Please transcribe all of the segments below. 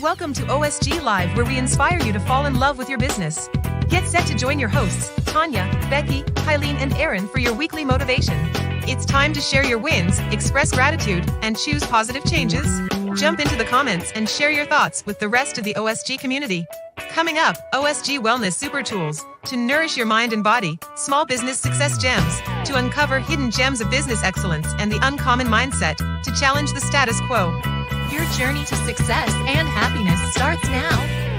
welcome to OSG Live, where we inspire you to fall in love with your business. Get set to join your hosts, Tanya, Becky, Kylene, and Aaron for your weekly motivation. It's time to share your wins, express gratitude, and choose positive changes. Jump into the comments and share your thoughts with the rest of the OSG community. Coming up, OSG Wellness Super Tools to nourish your mind and body, small business success gems to uncover hidden gems of business excellence, and the uncommon mindset to challenge the status quo. Your journey to success and happiness starts now.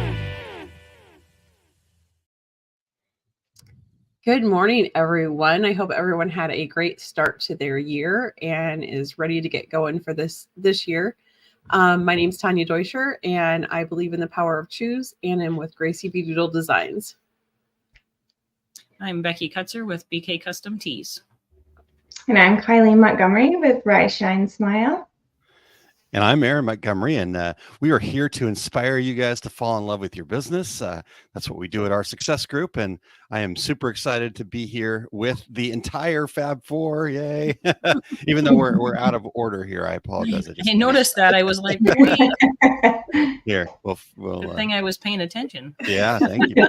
Good morning, everyone. I hope everyone had a great start to their year and is ready to get going for this year. My name is Tanya Deutscher, and I believe in the power of choose, and am with Gracie B. Doodle Designs. I'm Becky Kutzer with BK Custom Tees. And I'm Kylene Montgomery with Rise, Shine, Smile. And I'm Aaron Montgomery, and we are here to inspire you guys to fall in love with your business. That's what we do at our success group, and I am super excited to be here with the entire Fab Four. Yay! Even though we're out of order here, I apologize. I noticed that. I was like, wait. Here, we'll Good thing I was paying attention. Yeah, thank you.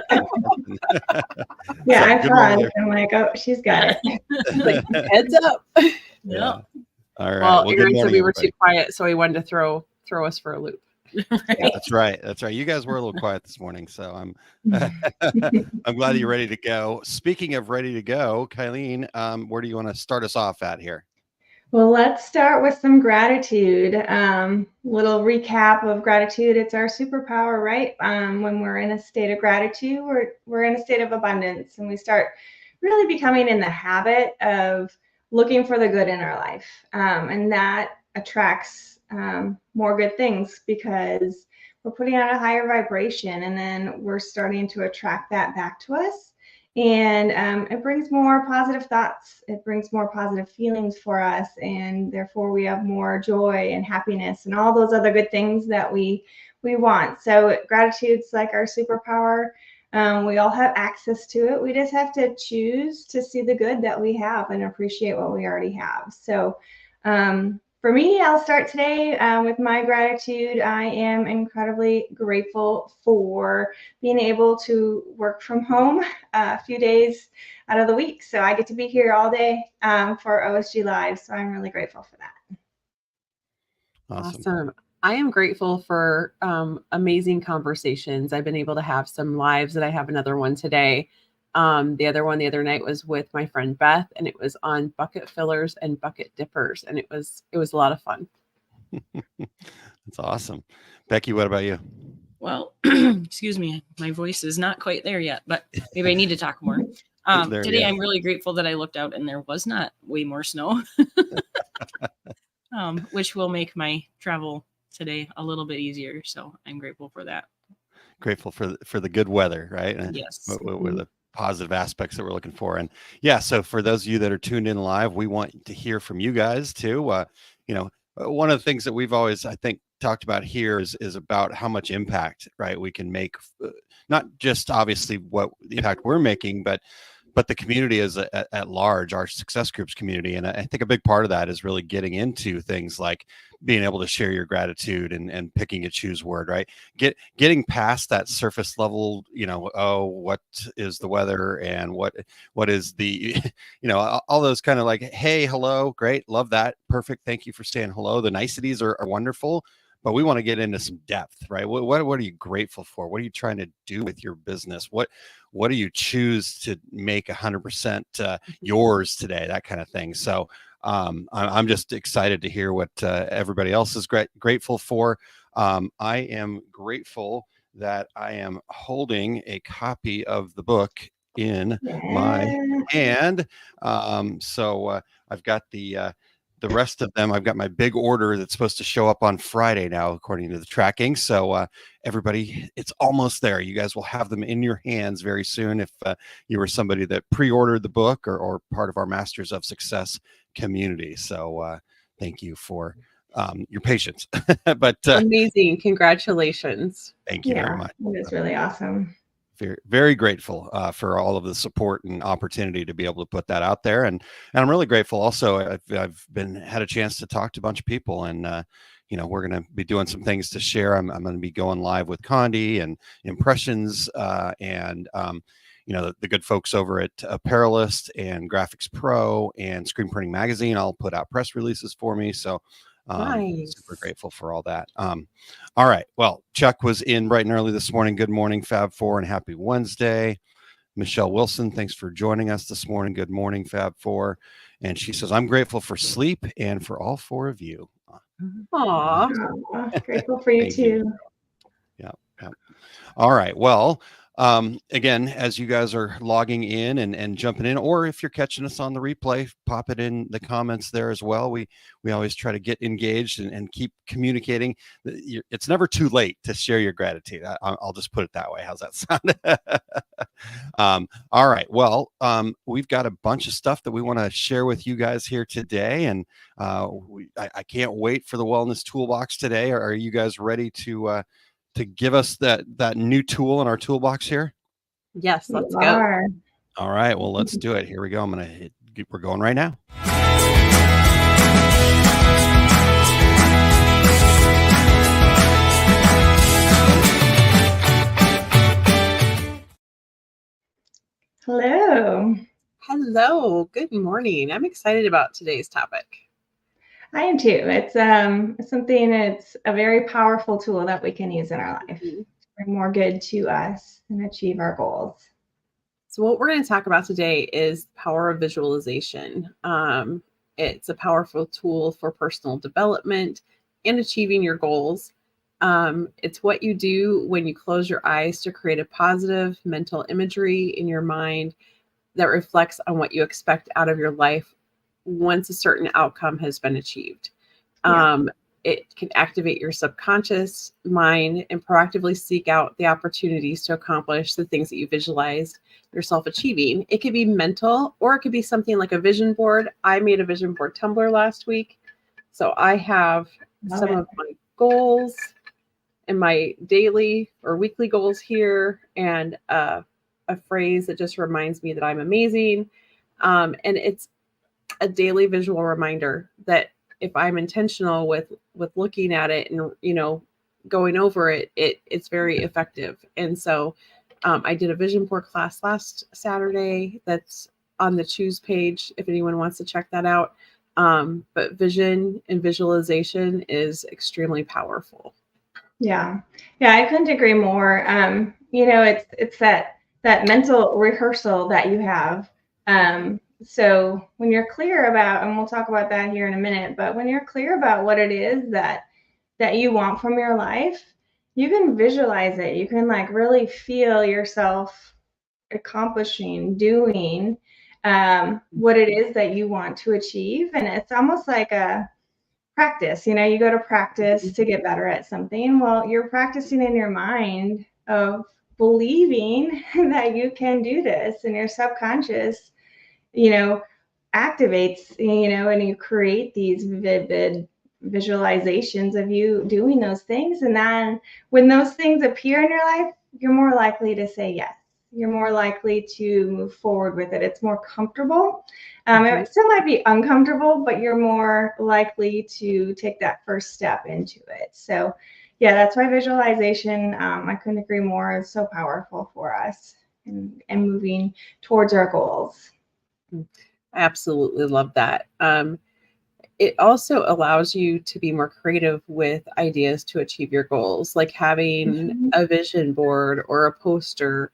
Yeah, I saw it. I'm like, oh, she's got it. Like, heads up. Yeah. All right. Well, Aaron said we were everybody. too quiet, so he wanted to throw us for a loop. Right. That's right. That's right. You guys were a little quiet this morning, so I'm I'm glad you're ready to go. Speaking of ready to go, Kylene, where do you want to start us off at here? Well, let's start with some gratitude. Little recap of gratitude. It's our superpower, right? When we're in a state of gratitude, we're in a state of abundance, and we start really becoming in the habit of looking for the good in our life. And that attracts more good things because we're putting out a higher vibration, and then we're starting to attract that back to us. And it brings more positive thoughts. It brings more positive feelings for us. And therefore we have more joy and happiness and all those other good things that we want. So gratitude's like our superpower. We all have access to it. We just have to choose to see the good that we have and appreciate what we already have. So for me, I'll start today with my gratitude. I am incredibly grateful for being able to work from home a few days out of the week. So I get to be here all day for OSG Live. So I'm really grateful for that. Awesome. I am grateful for amazing conversations. I've been able to have some lives, and I have another one today. The other night was with my friend Beth, and it was on bucket fillers and bucket dippers, and it was a lot of fun. That's awesome. Becky, what about you? Well, excuse me, my voice is not quite there yet, but maybe I need to talk more. Today, I'm really grateful that I looked out and there was not way more snow, which will make my travel today a little bit easier. So I'm grateful for that. Grateful for the good weather, right? Yes. With the positive aspects that we're looking for. And yeah, so for those of you that are tuned in live, we want to hear from you guys too. One of the things that we've always, I think, talked about here is about how much impact, right, we can make, not just obviously what the impact we're making, but the community is at large, our success groups community. And I think a big part of that is really getting into things like being able to share your gratitude and picking a choose word, right? Getting past that surface level, what is the weather and what is the, all those kind of like, hey, hello, great, love that, perfect, thank you for saying hello. The niceties are wonderful. But we want to get into some depth, right? What are you grateful for? What are you trying to do with your business? What do you choose to make 100% yours today? That kind of thing. So I'm just excited to hear what everybody else is grateful for. I am grateful that I am holding a copy of the book in my hand. So I've got the rest of them. I've got my big order that's supposed to show up on Friday now, according to the tracking. So everybody, it's almost there. You guys will have them in your hands very soon if you were somebody that pre-ordered the book or part of our Masters of Success community. So thank you for your patience. But amazing. Congratulations. Thank you very much. It was really awesome. Very, very grateful for all of the support and opportunity to be able to put that out there, and I'm really grateful. Also, I've had a chance to talk to a bunch of people, and we're going to be doing some things to share. I'm going to be going live with Condi and Impressions and the good folks over at Apparelist and Graphics Pro and Screen Printing Magazine. I'll put out press releases for me. So Nice. super grateful for all that. All right. Well, Chuck was in bright and early this morning. Good morning, Fab Four, and happy Wednesday. Michelle Wilson, thanks for joining us this morning. Good morning, Fab Four. And she says, I'm grateful for sleep and for all four of you. Aw. Grateful for you Thank too. you. Yeah. All right. Well, again, as you guys are logging in and jumping in, or if you're catching us on the replay, pop it in the comments there as well. We always try to get engaged and keep communicating. It's never too late to share your gratitude. I'll just put it that way. How's that sound? All right. Well, we've got a bunch of stuff that we want to share with you guys here today. And I can't wait for the wellness toolbox today. Are you guys ready to give us that new tool in our toolbox here? Yes, let's go. All right, well, let's do it. Here we go. We're going right now. Hello. Good morning. I'm excited about today's topic. I am too. It's a very powerful tool that we can use in our life to bring more good to us and achieve our goals. So what we're going to talk about today is the power of visualization. It's a powerful tool for personal development and achieving your goals. It's what you do when you close your eyes to create a positive mental imagery in your mind that reflects on what you expect out of your life once a certain outcome has been achieved. It can activate your subconscious mind and proactively seek out the opportunities to accomplish the things that you visualized yourself achieving. It could be mental, or it could be something like a vision board. I made a vision board Tumblr last week. So I have some of my goals and my daily or weekly goals here, and a phrase that just reminds me that I'm amazing. And it's a daily visual reminder that if I'm intentional with looking at it and, going over it, it's very effective. And so I did a vision board class last Saturday that's on the Choose page if anyone wants to check that out. But vision and visualization is extremely powerful. Yeah, I couldn't agree more. It's that mental rehearsal that you have. So when you're clear about, and we'll talk about that here in a minute, but when you're clear about what it is that you want from your life, you can visualize it. You can really feel yourself accomplishing, doing what it is that you want to achieve. And it's almost like a practice. You go to practice to get better at something. Well, you're practicing in your mind of believing that you can do this, and your subconscious activates, and you create these vivid visualizations of you doing those things. And then when those things appear in your life, you're more likely to say yes. You're more likely to move forward with it. It's more comfortable. It still might be uncomfortable, but you're more likely to take that first step into it. So yeah, that's why visualization, I couldn't agree more, is so powerful for us and moving towards our goals. I absolutely love that. It also allows you to be more creative with ideas to achieve your goals, like having a vision board or a poster,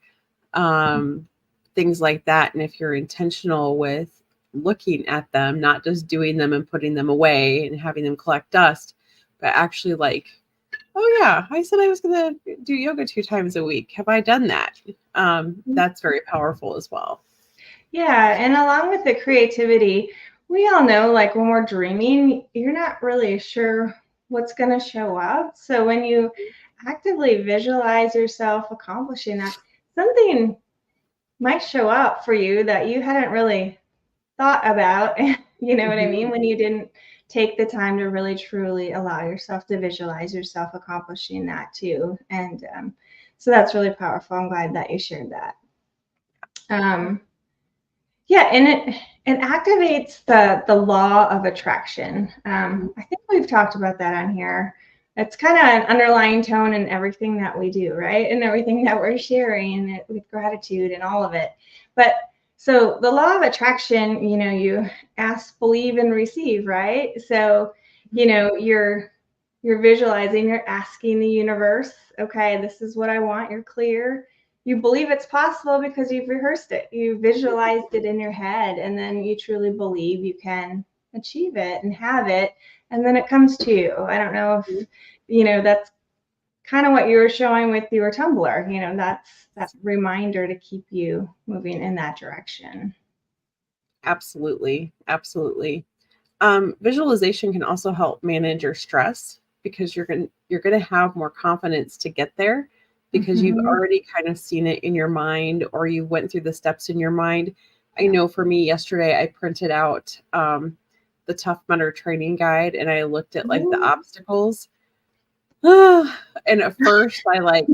things like that. And if you're intentional with looking at them, not just doing them and putting them away and having them collect dust, but actually oh yeah, I said I was going to do yoga 2 times a week. Have I done that? That's very powerful as well. Yeah. And along with the creativity, we all know, when we're dreaming, you're not really sure what's going to show up. So when you actively visualize yourself accomplishing that, something might show up for you that you hadn't really thought about. You know what I mean? When you didn't take the time to really, truly allow yourself to visualize yourself accomplishing that too. And so that's really powerful. I'm glad that you shared that. Yeah, and it activates the law of attraction. I think we've talked about that on here. It's kind of an underlying tone in everything that we do, right? And everything that we're sharing with gratitude and all of it. But so the law of attraction, you ask, believe, and receive, right? So, you're visualizing, you're asking the universe, okay, this is what I want. You're clear. You believe it's possible because you've rehearsed it. You visualized it in your head, and then you truly believe you can achieve it and have it. And then it comes to you. I don't know if, that's kind of what you were showing with your tumbler. That's that reminder to keep you moving in that direction. Absolutely. Absolutely. Visualization can also help manage your stress because you're going to have more confidence to get there because you've already kind of seen it in your mind, or you went through the steps in your mind. I know for me yesterday, I printed out the Tough Mudder training guide, and I looked at like the obstacles. And at first I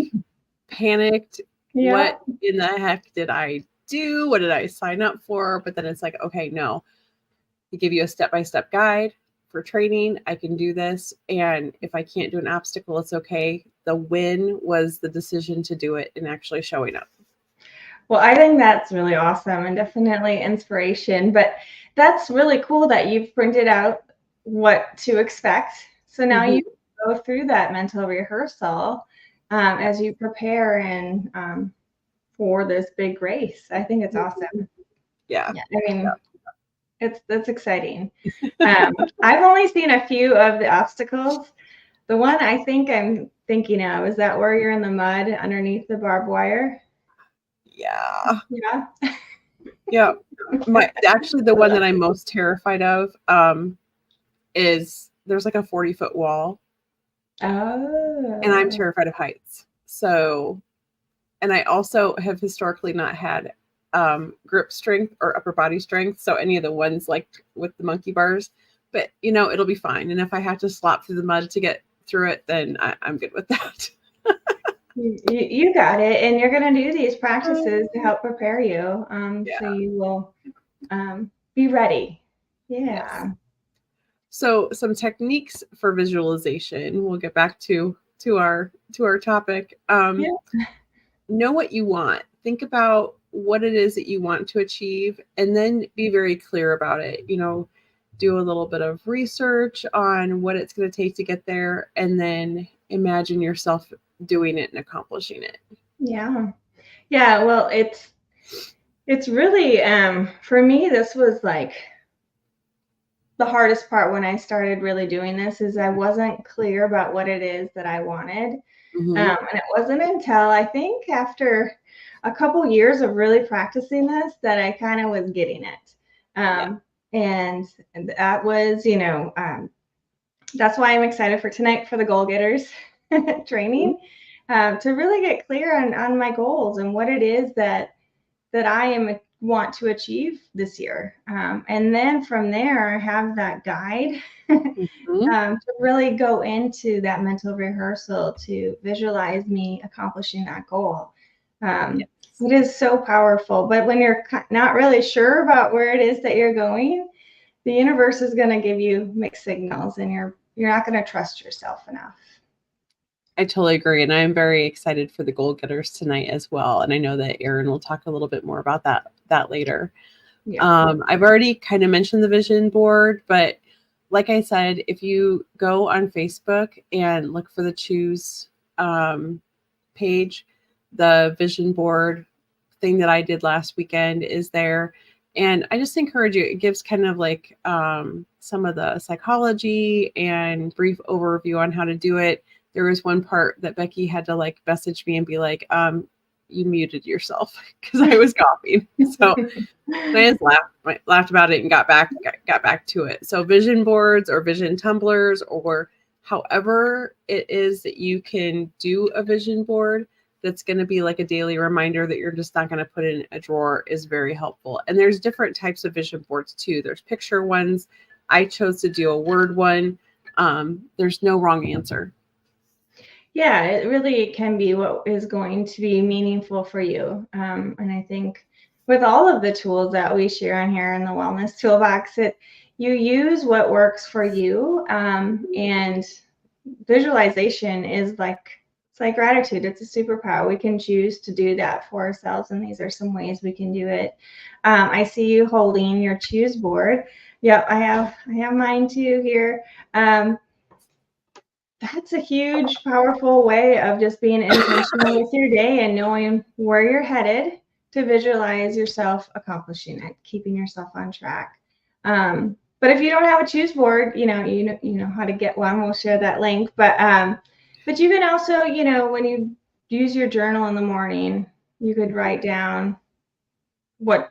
panicked. Yeah. What in the heck did I do? What did I sign up for? But then it's like, okay, no. They give you a step-by-step guide for training. I can do this. And if I can't do an obstacle, it's okay. The win was the decision to do it and actually showing up. Well, I think that's really awesome and definitely inspiration. But that's really cool that you've printed out what to expect. So now you go through that mental rehearsal as you prepare and for this big race. I think it's awesome. Yeah. I mean, that's exciting. I've only seen a few of the obstacles. The one I think I'm thinking of is that where you're in the mud underneath the barbed wire. Yeah. Yeah. Yeah. Actually, the one that I'm most terrified of is there's like a 40-foot wall. Oh. And I'm terrified of heights. So, and I also have historically not had grip strength or upper body strength. So any of the ones like with the monkey bars, but it'll be fine. And if I have to slop through the mud to get through it, then I'm good with that. You got it. And you're going to do these practices to help prepare you. So you will be ready. Yeah. Yes. So some techniques for visualization. We'll get back to our topic. Know what you want. Think about what it is that you want to achieve, and then be very clear about it. Do a little bit of research on what it's going to take to get there, and then imagine yourself doing it and accomplishing it. Yeah. Well, it's really for me, this was like the hardest part when I started really doing this is I wasn't clear about what it is that I wanted. And it wasn't until I think after a couple years of really practicing this that I kind of was getting it. And that was, that's why I'm excited for tonight for the goal getters training, to really get clear on my goals and what it is that I want to achieve this year. And then from there, I have that guide to really go into that mental rehearsal to visualize me accomplishing that goal. It is so powerful. But when you're not really sure about where it is that you're going, the universe is going to give you mixed signals, and you're not going to trust yourself enough. I totally agree. And I'm very excited for the goal getters tonight as well. And I know that Aaron will talk a little bit more about that later. Yeah. I've already kind of mentioned the vision board, but like I said, if you go on Facebook and look for the choose page, the vision board thing that I did last weekend is there. And I just encourage you, it gives kind of like some of the psychology and brief overview on how to do it. There was one part that Becky had to message me and be like, you muted yourself because I was coughing. So I just laughed about it and got back to it. So vision boards or vision tumblers, or however it is that you can do a vision board that's going to be like a daily reminder that you're just not going to put in a drawer is very helpful. And there's different types of vision boards too. There's picture ones. I chose to do a word one. There's no wrong answer. Yeah, it really can be what is going to be meaningful for you. And I think with all of the tools that we share on here in the Wellness Toolbox, you use what works for you. And visualization is it's like gratitude. It's a superpower. We can choose to do that for ourselves, and these are some ways we can do it. I see you holding your choose board. Yep, I have mine too here. That's a huge, powerful way of just being intentional with your day and knowing where you're headed to visualize yourself accomplishing it, keeping yourself on track. But if you don't have a choose board, you know how to get one. We'll share that link. But you can also, when you use your journal in the morning, you could write down what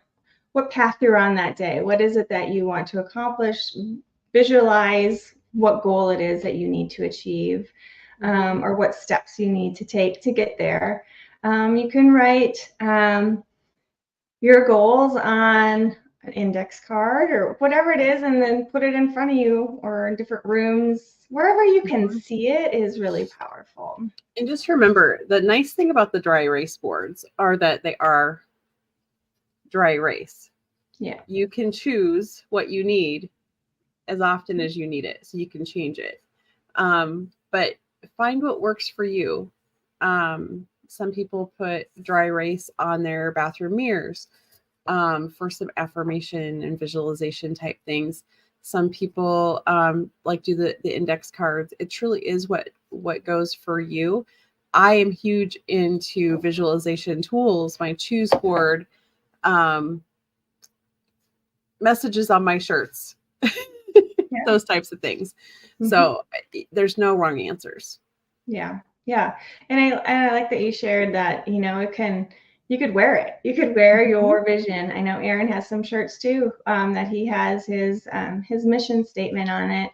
path you're on that day. What is it that you want to accomplish? Visualize what goal it is that you need to achieve, or what steps you need to take to get there. You can write your goals on an index card or whatever it is, and then put it in front of you or in different rooms. Wherever you can see it is really powerful. And just remember, the nice thing about the dry erase boards are that they are dry erase. Yeah. You can choose what you need as often as you need it, so you can change it. But find what works for you. Some people put dry erase on their bathroom mirrors for some affirmation and visualization type things. Some people do the index cards. It truly is what goes for you. I am huge into visualization tools. My choose board, messages on my shirts, those types of things. So there's no wrong answers. Yeah. And I like that you shared that, you could wear it. You could wear your vision. I know Aaron has some shirts too, that he has his mission statement on it.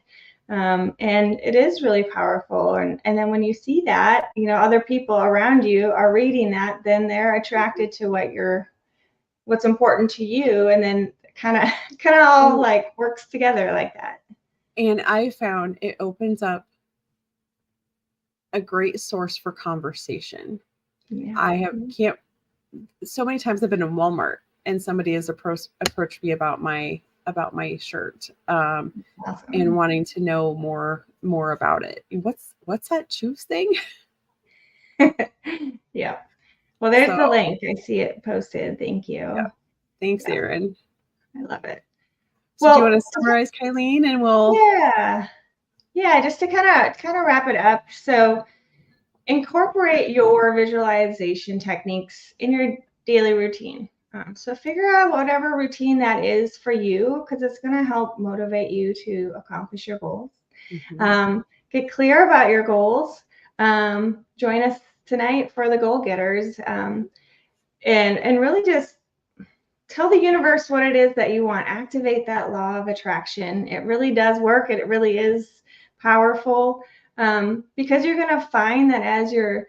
And it is really powerful. And then when you see that, other people around you are reading that, then they're attracted to what's important to you. And then kind of all works together like that. And I found it opens up a great source for conversation. Yeah. So many times I've been in Walmart and somebody has approached me about my shirt, awesome. And wanting to know more about it. What's that choose thing? Yeah. Well, there's the link. I see it posted. Thank you. Yeah. Thanks, Aaron. I love it. So do you want to summarize, Kylene, and we'll just to kind of wrap it up. So incorporate your visualization techniques in your daily routine. So figure out whatever routine that is for you, because it's going to help motivate you to accomplish your goals. Get clear about your goals. Join us tonight for the Goal Getters, and really just tell the universe what it is that you want. Activate that law of attraction. It really does work. It really is powerful, because you're going to find that as you're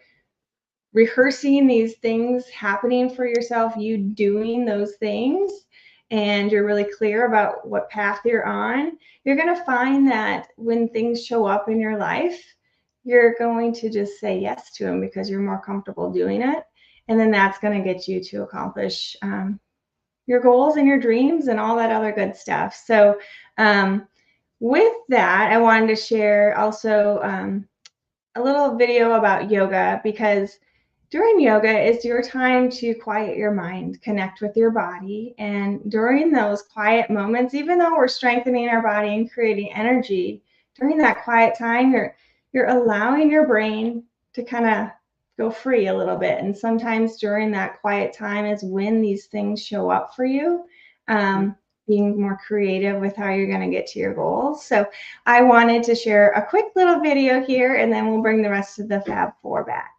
rehearsing these things happening for yourself, you doing those things, and you're really clear about what path you're on, you're going to find that when things show up in your life, you're going to just say yes to them because you're more comfortable doing it. And then that's going to get you to accomplish your goals and your dreams and all that other good stuff. So with that, I wanted to share also a little video about yoga, because during yoga is your time to quiet your mind, connect with your body. And during those quiet moments, even though we're strengthening our body and creating energy, during that quiet time, you're allowing your brain to kind of go free a little bit. And sometimes during that quiet time is when these things show up for you, being more creative with how you're going to get to your goals. So I wanted to share a quick little video here, and then we'll bring the rest of the Fab Four back.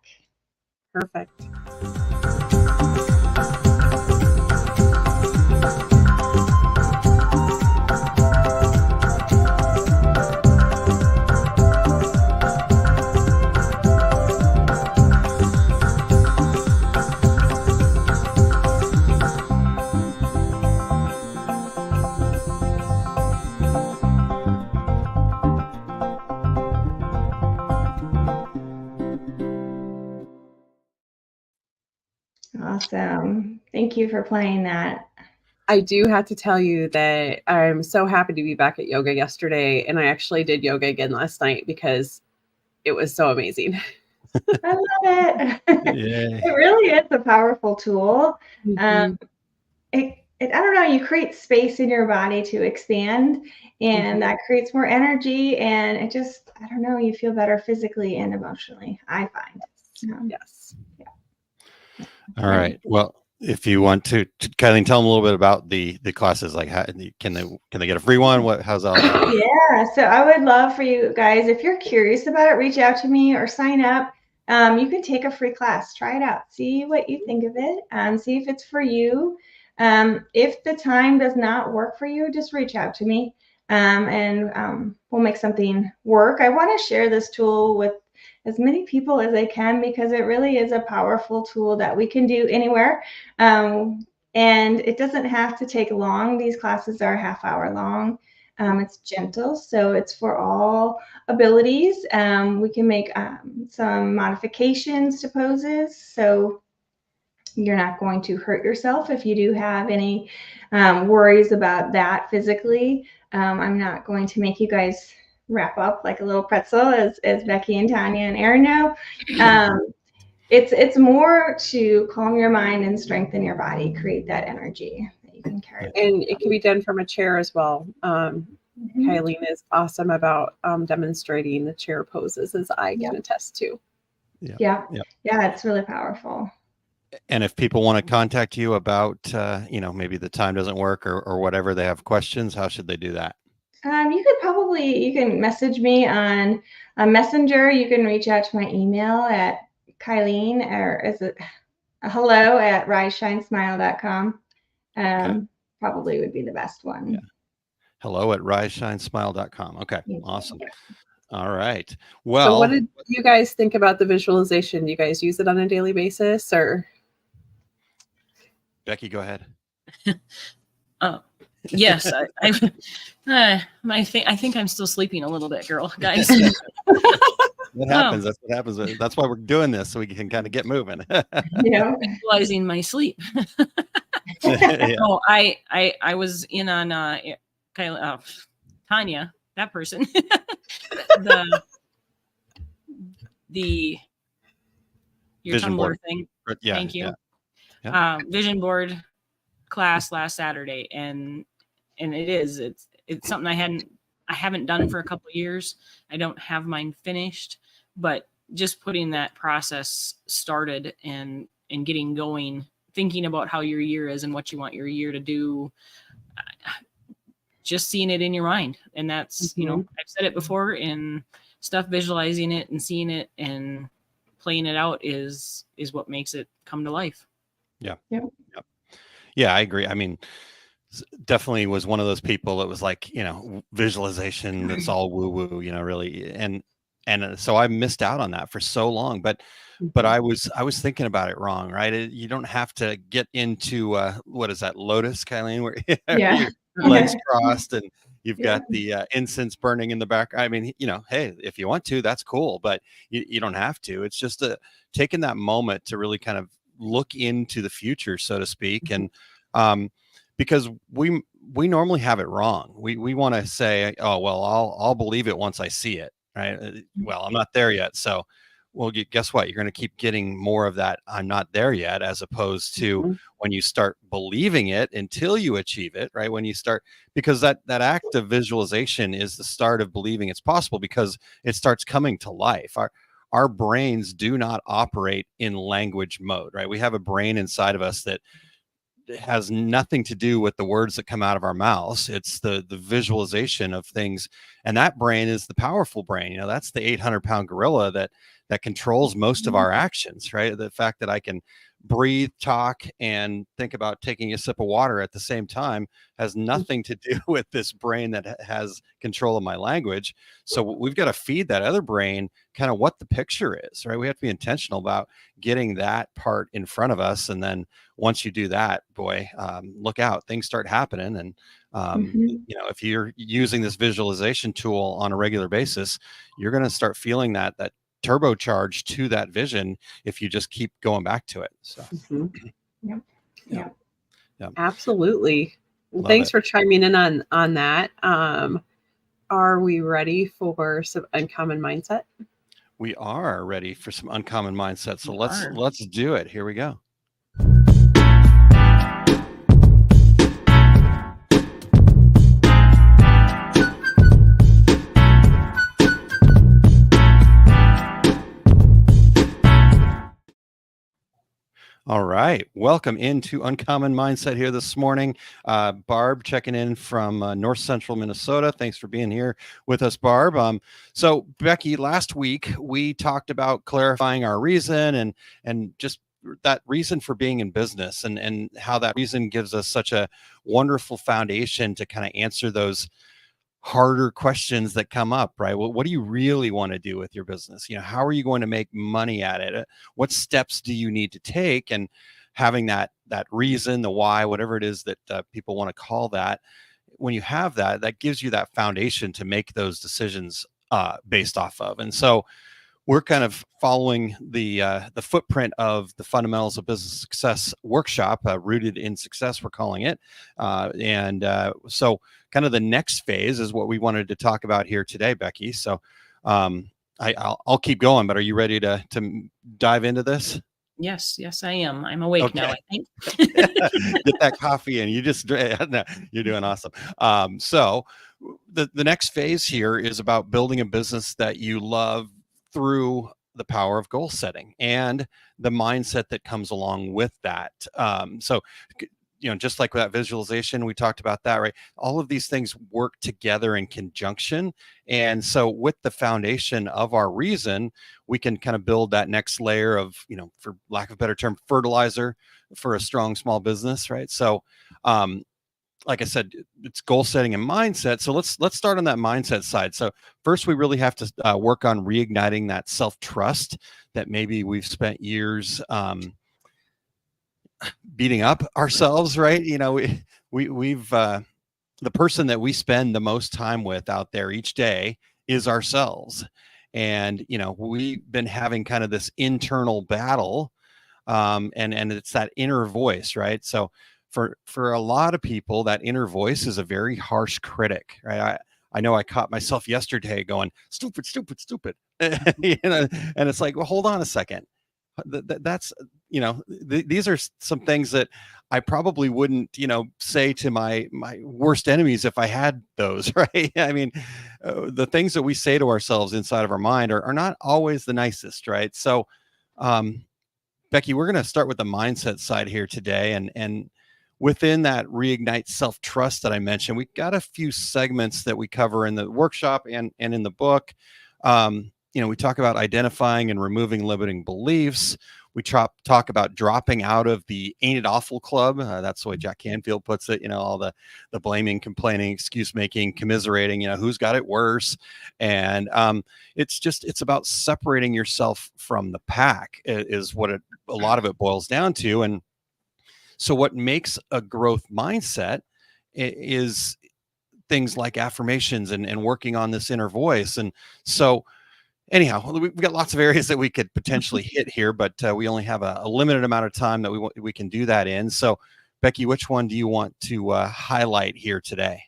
Perfect. Awesome. Thank you for playing that. I do have to tell you that I'm so happy to be back at yoga yesterday, and I actually did yoga again last night because it was so amazing. I love it. Yay. It really is a powerful tool. Mm-hmm. I don't know, you create space in your body to expand, and that creates more energy, and it just, I don't know, you feel better physically and emotionally, I find. Yes. Yeah. All right. Well, if you want to Kylene, tell them a little bit about the classes. Like, how can they get a free one? How's all that? Yeah, so I would love for you guys, if you're curious about it, reach out to me or sign up. You can take a free class, try it out, see what you think of it, see if it's for you. If the time does not work for you, just reach out to me, and we'll make something work. I want to share this tool with as many people as I can because it really is a powerful tool that we can do anywhere. And it doesn't have to take long. These classes are a half hour long. It's gentle, so it's for all abilities. We can make some modifications to poses, so you're not going to hurt yourself if you do have any worries about that physically. I'm not going to make you guys wrap up like a little pretzel, as Becky and Tanya and Aaron know. It's more to calm your mind and strengthen your body, create that energy that you can carry. And it can be done from a chair as well. Kylene is awesome about demonstrating the chair poses, as I can attest to. Yeah, it's really powerful. And if people want to contact you about, maybe the time doesn't work or whatever, they have questions, how should they do that? You can message me on a messenger. You can reach out to my email at Kylene, or is it hello@riseshinesmile.com. Probably would be the best one. Yeah. hello@riseshinesmile.com. Okay. Awesome. All right. Well, so what did you guys think about the visualization? Do you guys use it on a daily basis, or? Becky, go ahead. Yes, I think I'm still sleeping a little bit, guys. What happens? That's what happens. That's why we're doing this, so we can kind of get moving. Visualizing my sleep. Oh, I was in on Tanya, that person. Your vision Tumblr board thing. Yeah. Thank you. Yeah. Vision board class last Saturday, and it's something I haven't done for a couple of years. I don't have mine finished, but just putting that process started and getting going, thinking about how your year is and what you want your year to do, just seeing it in your mind. And that's, I've said it before, and stuff, visualizing it and seeing it and playing it out is what makes it come to life. Yeah, I agree. I mean, definitely was one of those people that was like, visualization, that's all woo woo, really. And so I missed out on that for so long, but I was thinking about it wrong, right? You don't have to get into what is that, lotus, Kylene, where your legs crossed and you've got the incense burning in the back. I mean, hey, if you want to, that's cool, but you don't have to. It's just taking that moment to really kind of look into the future, so to speak. And because we normally have it wrong. We want to say, oh, well, I'll believe it once I see it, right? Well, I'm not there yet. So, well, guess what? You're going to keep getting more of that I'm not there yet, as opposed to when you start believing it until you achieve it, right? When you start, because that act of visualization is the start of believing it's possible, because it starts coming to life. Our brains do not operate in language mode, right? We have a brain inside of us that has nothing to do with the words that come out of our mouths. It's the visualization of things. And that brain is the powerful brain. That's the 800-pound gorilla that controls most of our actions, right? The fact that I can breathe, talk, and think about taking a sip of water at the same time has nothing to do with this brain that has control of my language. So we've got to feed that other brain kind of what the picture is, right? We have to be intentional about getting that part in front of us. And then once you do that, boy, look out, things start happening. And, if you're using this visualization tool on a regular basis, you're going to start feeling that turbocharged to that vision if you just keep going back to it. So Yep. Yeah. Absolutely. Well, Love thanks it. for chiming in on that. Are we ready for some uncommon mindset? We are ready for some uncommon mindset. So We let's are. do it. Here we go. All right. Welcome into Uncommon Mindset here this morning. Barb checking in from North Central Minnesota. Thanks for being here with us, Barb. So Becky, last week we talked about clarifying our reason and just that reason for being in business and how that reason gives us such a wonderful foundation to kind of answer those harder questions that come up, right? Well, what do you really want to do with your business? How are you going to make money at it? What steps do you need to take? And having that reason, the why, whatever it is that people want to call that, when you have that, that gives you that foundation to make those decisions based off of. And so we're kind of following the footprint of the Fundamentals of Business Success workshop, Rooted in Success, we're calling it. So kind of the next phase is what we wanted to talk about here today, Becky. So I'll keep going, but are you ready to dive into this? Yes, I am. I'm awake now, I think. Get that coffee in. No, you're doing awesome. So the next phase here is about building a business that you love through the power of goal setting and the mindset that comes along with that. So just like that visualization, we talked about that, right? All of these things work together in conjunction. And so with the foundation of our reason, we can kind of build that next layer of, for lack of a better term, fertilizer for a strong small business, right? So, like I said, it's goal setting and mindset. So let's start on that mindset side. So first, we really have to work on reigniting that self-trust that maybe we've spent years beating up ourselves, right? We've the person that we spend the most time with out there each day is ourselves. And, we've been having kind of this internal battle and it's that inner voice, right? So for a lot of people, that inner voice is a very harsh critic, right? I know I caught myself yesterday going, stupid, stupid, stupid. And it's like, well, hold on a second. That's, these are some things that I probably wouldn't, say to my worst enemies if I had those, right? I mean, the things that we say to ourselves inside of our mind are not always the nicest, right? So, Becky, we're going to start with the mindset side here today. And within that reignite self-trust that I mentioned, we got a few segments that we cover in the workshop and in the book. We talk about identifying and removing limiting beliefs. We talk about dropping out of the ain't it awful club. That's the way Jack Canfield puts it. All the blaming, complaining, excuse making, commiserating, who's got it worse. And it's about separating yourself from the pack is what a lot of it boils down to. And so what makes a growth mindset is things like affirmations and working on this inner voice. And so anyhow, we've got lots of areas that we could potentially hit here, but we only have a limited amount of time that we can do that in. So Becky, which one do you want to highlight here today?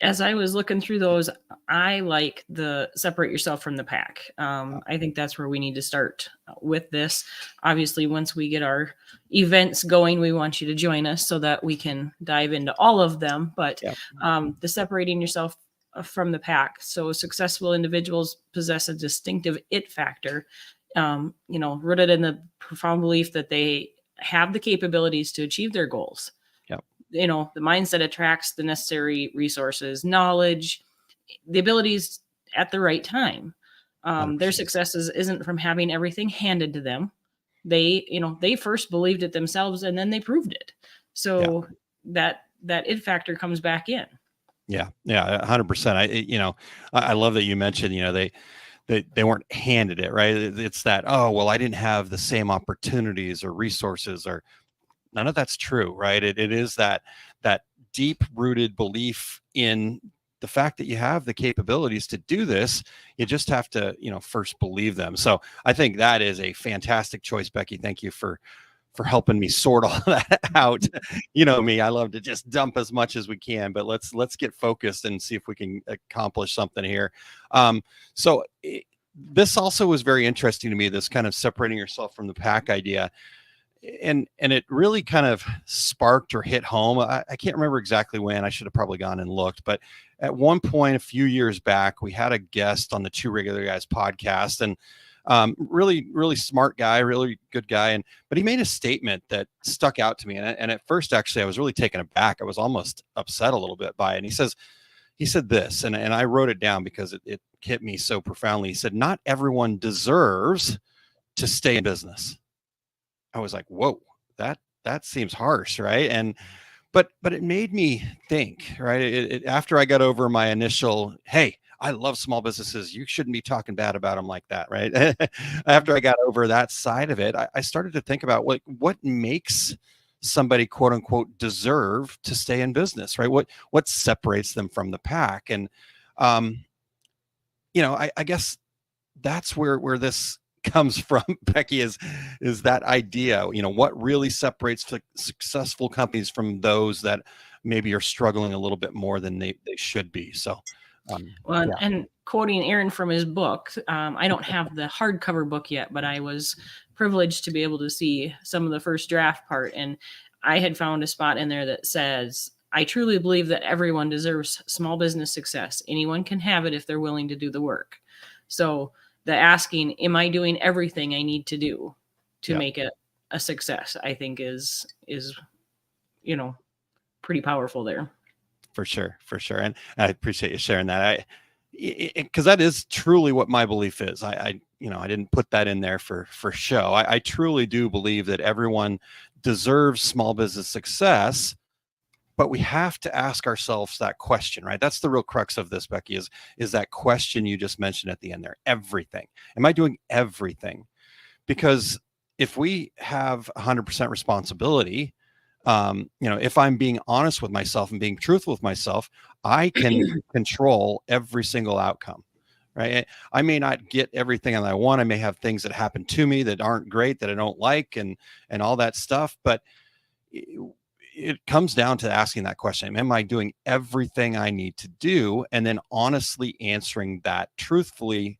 As I was looking through those, I like the separate yourself from the pack. I think that's where we need to start with this. Obviously, once we get our events going, we want you to join us so that we can dive into all of them. But the separating yourself from the pack. So successful individuals possess a distinctive it factor, rooted in the profound belief that they have the capabilities to achieve their goals. The mindset attracts the necessary resources, knowledge, the abilities at the right time. Their successes isn't from having everything handed to them. They first believed it themselves and then they proved it. So that it factor comes back in. Yeah, 100%. I love that you mentioned, they weren't handed it, right? It's that, oh, well, I didn't have the same opportunities or resources or none of that's true, right? It is that deep rooted belief in the fact that you have the capabilities to do this, you just have to, first believe them. So I think that is a fantastic choice, Becky. Thank you for helping me sort all that out. You know me, I love to just dump as much as we can, but let's get focused and see if we can accomplish something here. This also was very interesting to me, this kind of separating yourself from the pack idea. And it really kind of sparked or hit home. I can't remember exactly when. I should have probably gone and looked, but at one point a few years back, we had a guest on the Two Regular Guys podcast, and really, really smart guy, really good guy. But he made a statement that stuck out to me. And at first, actually, I was really taken aback. I was almost upset a little bit by it. And he said this, and I wrote it down because it hit me so profoundly. He said, "Not everyone deserves to stay in business." I was like, whoa, that seems harsh. Right. But it made me think, right. After I got over my initial, hey, I love small businesses, you shouldn't be talking bad about them like that, right? After I got over that side of it, I started to think about what makes somebody, quote unquote, deserve to stay in business, right? What separates them from the pack? And I guess that's where this comes from, Becky, is that idea, what really separates successful companies from those that maybe are struggling a little bit more than they should be. So and quoting Aaron from his book, I don't have the hardcover book yet, but I was privileged to be able to see some of the first draft part. And I had found a spot in there that says, "I truly believe that everyone deserves small business success. Anyone can have it if they're willing to do the work." So the asking, am I doing everything I need to do to make it a success, I think is pretty powerful there. For sure. And I appreciate you sharing that. Because that is truly what my belief is. I didn't put that in there for show. I truly do believe that everyone deserves small business success, but we have to ask ourselves that question, right? That's the real crux of this, Becky, is that question you just mentioned at the end there. Everything. Am I doing everything? Because if we have 100% responsibility, if I'm being honest with myself and being truthful with myself, I can control every single outcome, right? I may not get everything that I want. I may have things that happen to me that aren't great, that I don't like, and all that stuff. But it comes down to asking that question: am I doing everything I need to do? And then honestly answering that truthfully.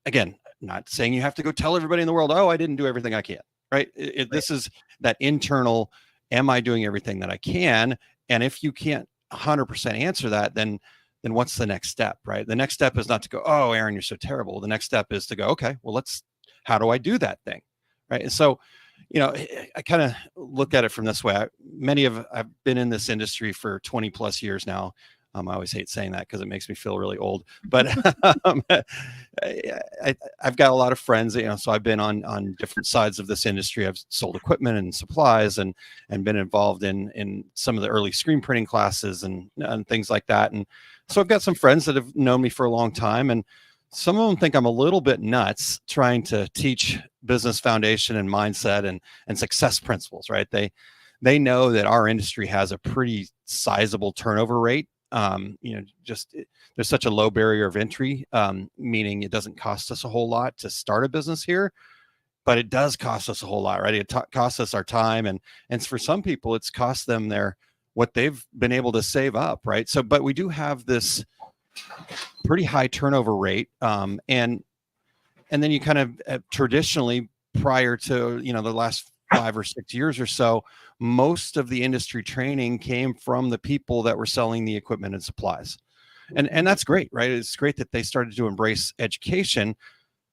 Again, not saying you have to go tell everybody in the world, "Oh, I didn't do everything I can," right? This is that internal, am I doing everything that I can? And if you can't 100% answer that, then what's the next step, right? The next step is not to go, "Oh, Aaron, you're so terrible." The next step is to go, "Okay, well, how do I do that thing?" Right. And so, I kind of look at it from this way. I've been in this industry for 20 plus years now. I always hate saying that because it makes me feel really old, but I've got a lot of friends, so I've been on different sides of this industry. I've sold equipment and supplies and been involved in some of the early screen printing classes and things like that. And so I've got some friends that have known me for a long time, and some of them think I'm a little bit nuts trying to teach business foundation and mindset and success principles, right? They know that our industry has a pretty sizable turnover rate. There's such a low barrier of entry, meaning it doesn't cost us a whole lot to start a business here, but it does cost us a whole lot, right? It costs us our time. And for some people, it's cost them what they've been able to save up, right? So, but we do have this pretty high turnover rate. And then you kind of traditionally, prior to, the last 5 or 6 years or so, most of the industry training came from the people that were selling the equipment and supplies. And that's great, right? It's great that they started to embrace education,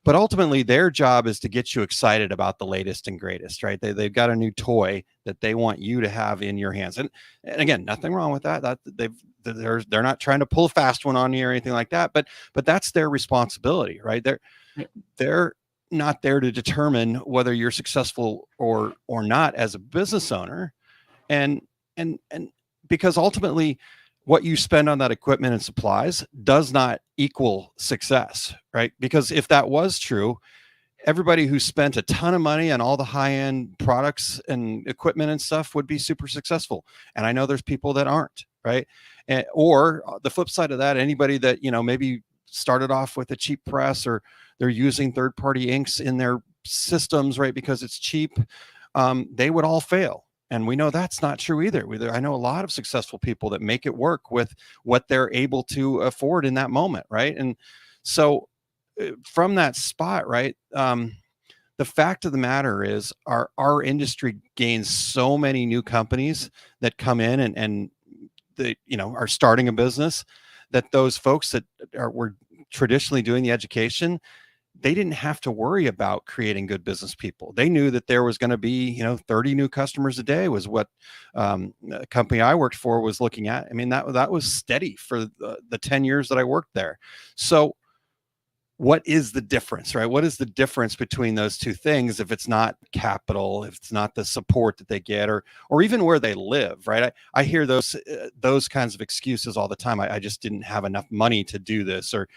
but ultimately their job is to get you excited about the latest and greatest, right? They've got a new toy that they want you to have in your hands. And again, nothing wrong with that. They're not trying to pull a fast one on you or anything like that, but that's their responsibility, right? They're not there to determine whether you're successful or not as a business owner. And because ultimately what you spend on that equipment and supplies does not equal success, right? Because if that was true, everybody who spent a ton of money on all the high-end products and equipment and stuff would be super successful. And I know there's people that aren't, right? Or the flip side of that, anybody that, maybe started off with a cheap press, or they're using third-party inks in their systems, right, because it's cheap, they would all fail. And we know that's not true either. I know a lot of successful people that make it work with what they're able to afford in that moment, right? And so from that spot, right, the fact of the matter is our industry gains so many new companies that come in and they, are starting a business, that those folks that were traditionally doing the education, they didn't have to worry about creating good business people. They knew that there was going to be, 30 new customers a day was what a company I worked for was looking at. I mean, that was steady for the 10 years that I worked there. So what is the difference, right? What is the difference between those two things if it's not capital, if it's not the support that they get, or even where they live, right? I hear those kinds of excuses all the time. I just didn't have enough money to do this, or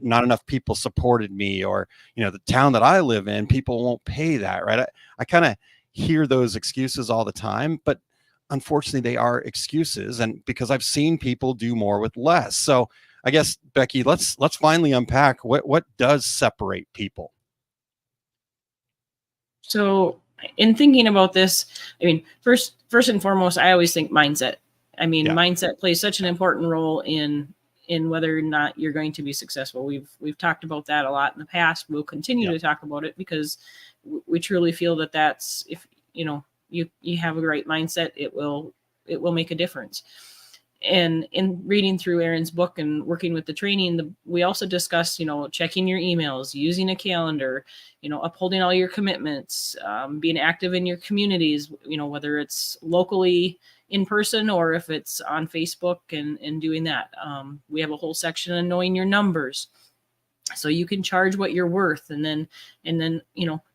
not enough people supported me, or the town that I live in, people won't pay that, right? I kind of hear those excuses all the time, but unfortunately they are excuses, and because I've seen people do more with less. So I guess, Becky, let's finally unpack what does separate people. So in thinking about this, I mean, first and foremost, I always think mindset. I mean, mindset plays such an important role in whether or not you're going to be successful. We've talked about that a lot in the past. We'll continue to talk about it, because we truly feel that that's, if you have a great mindset, it will make a difference. And in reading through Aaron's book and working with the training, we also discussed, checking your emails, using a calendar, upholding all your commitments, being active in your communities, whether it's locally in person or if it's on Facebook and doing that. We have a whole section on knowing your numbers, so you can charge what you're worth. And then,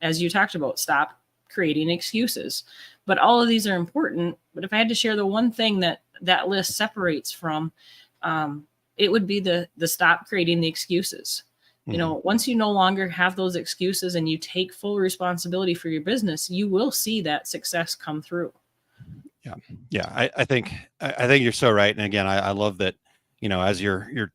as you talked about, stop creating excuses. But all of these are important. But if I had to share the one thing that list separates from, it would be the stop creating the excuses. Once you no longer have those excuses and you take full responsibility for your business, you will see that success come through. Yeah. I think you're so right. And again, I love that, as you're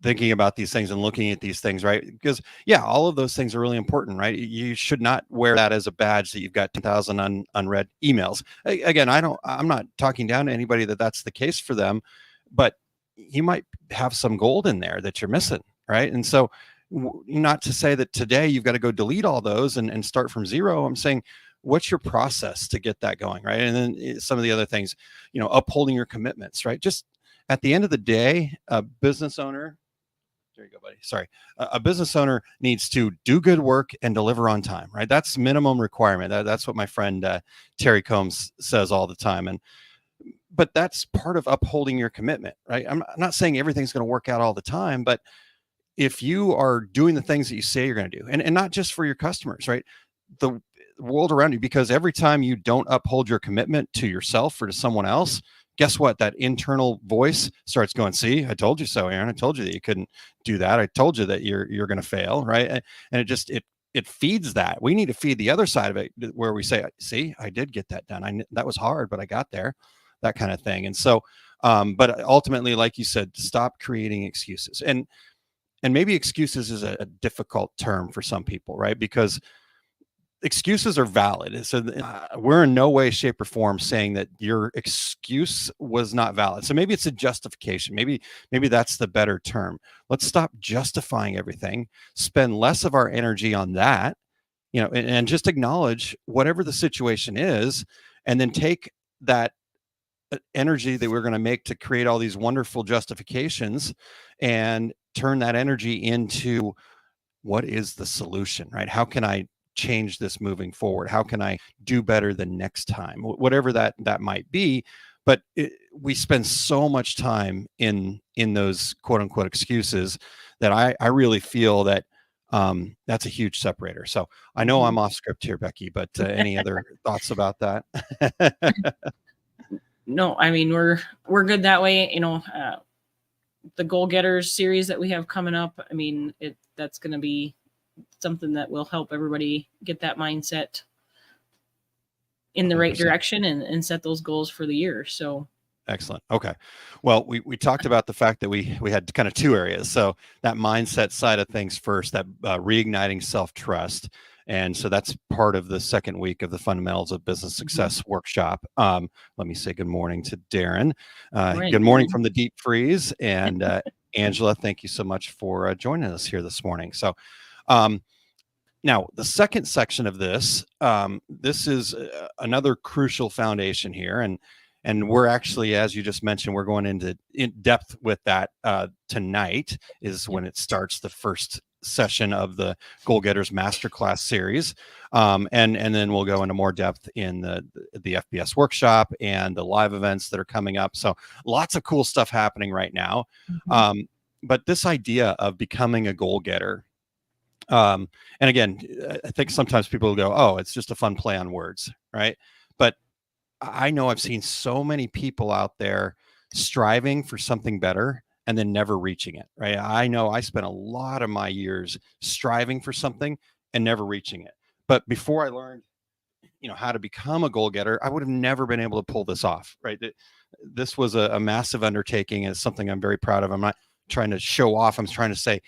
thinking about these things and looking at these things, right? Because all of those things are really important, right? You should not wear that as a badge that you've got 10,000 unread emails. Again, I'm not talking down to anybody that's the case for them, but you might have some gold in there that you're missing, right? And so, not to say that today you've got to go delete all those and start from zero. I'm saying, what's your process to get that going, right? And then some of the other things, upholding your commitments, right? Just at the end of the day, a business owner, there you go, buddy. Sorry. A business owner needs to do good work and deliver on time, right? That's minimum requirement. That's what my friend Terry Combs says all the time. But that's part of upholding your commitment, right? I'm not saying everything's going to work out all the time, but if you are doing the things that you say you're going to do, and not just for your customers, right? The world around you, because every time you don't uphold your commitment to yourself or to someone else, guess what? That internal voice starts going, see, I told you so, Aaron. I told you that you couldn't do that. I told you that you're going to fail, right? And it feeds that. We need to feed the other side of it, where we say, see, I did get that done. That was hard, but I got there, that kind of thing. And so, but ultimately, like you said, stop creating excuses. And maybe excuses is a difficult term for some people, right? Because excuses are valid. So we're in no way, shape, or form saying that your excuse was not valid. So maybe it's a justification. Maybe that's the better term. Let's stop justifying everything, spend less of our energy on that, and just acknowledge whatever the situation is, and then take that energy that we're going to make to create all these wonderful justifications and turn that energy into what is the solution, right? How can I change this moving forward? How can I do better the next time? Whatever that might be. But we spend so much time in those quote unquote excuses that I really feel that that's a huge separator. So I know I'm off script here, Becky, but any other thoughts about that? No, I mean, we're good that way. The Goal Getters series that we have coming up, I mean, that's going to be something that will help everybody get that mindset in the right 100%. Direction and set those goals for the year. So Excellent. Okay. Well, we talked about the fact that we had kind of two areas. So that mindset side of things first, that reigniting self-trust. And so that's part of the second week of the Fundamentals of Business Success workshop. Let me say good morning to Darren. Good morning from the deep freeze. And Angela, thank you so much for joining us here this morning. So now, the second section of this, this is another crucial foundation here. And we're actually, as you just mentioned, we're going into in depth with that tonight is when it starts, the first session of the Goal Getters Masterclass series. And then we'll go into more depth in the FBS workshop and the live events that are coming up. So lots of cool stuff happening right now. But this idea of becoming a goal getter, and again, I think sometimes people will go, oh, it's just a fun play on words, right? But I know I've seen so many people out there striving for something better and then never reaching it, right? I know I spent a lot of my years striving for something and never reaching it. But before I learned, how to become a goal getter, I would have never been able to pull this off, right? This was a massive undertaking, and it's something I'm very proud of. I'm not trying to show off. I'm trying to say